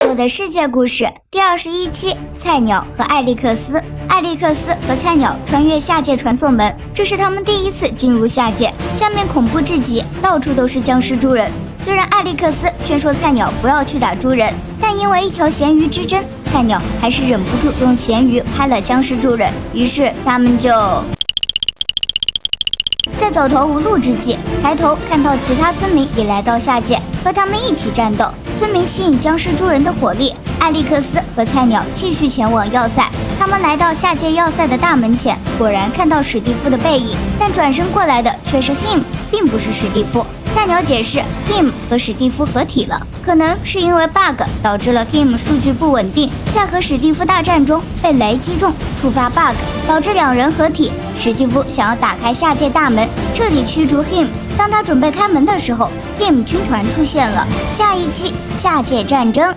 我的世界故事第21期：菜鸟和艾利克斯。艾利克斯和菜鸟穿越下界传送门，这是他们第一次进入下界。下面恐怖至极，到处都是僵尸猪人。虽然艾利克斯劝说菜鸟不要去打猪人，但因为一条咸鱼之争，菜鸟还是忍不住用咸鱼拍了僵尸猪人。于是他们就在走投无路之际，抬头看到其他村民也来到下界，和他们一起战斗。村民吸引僵尸猪人的火力，艾利克斯和菜鸟继续前往要塞。他们来到下界要塞的大门前，果然看到史蒂夫的背影，但转身过来的却是 him， 并不是史蒂夫。菜鸟解释 him 和史蒂夫合体了，可能是因为 bug 导致了 him 数据不稳定，在和史蒂夫大战中被雷击中触发 bug， 导致两人合体。史蒂夫想要打开下界大门，彻底驱逐 him。当他准备开门的时候， him 军团出现了。下一期下界战争。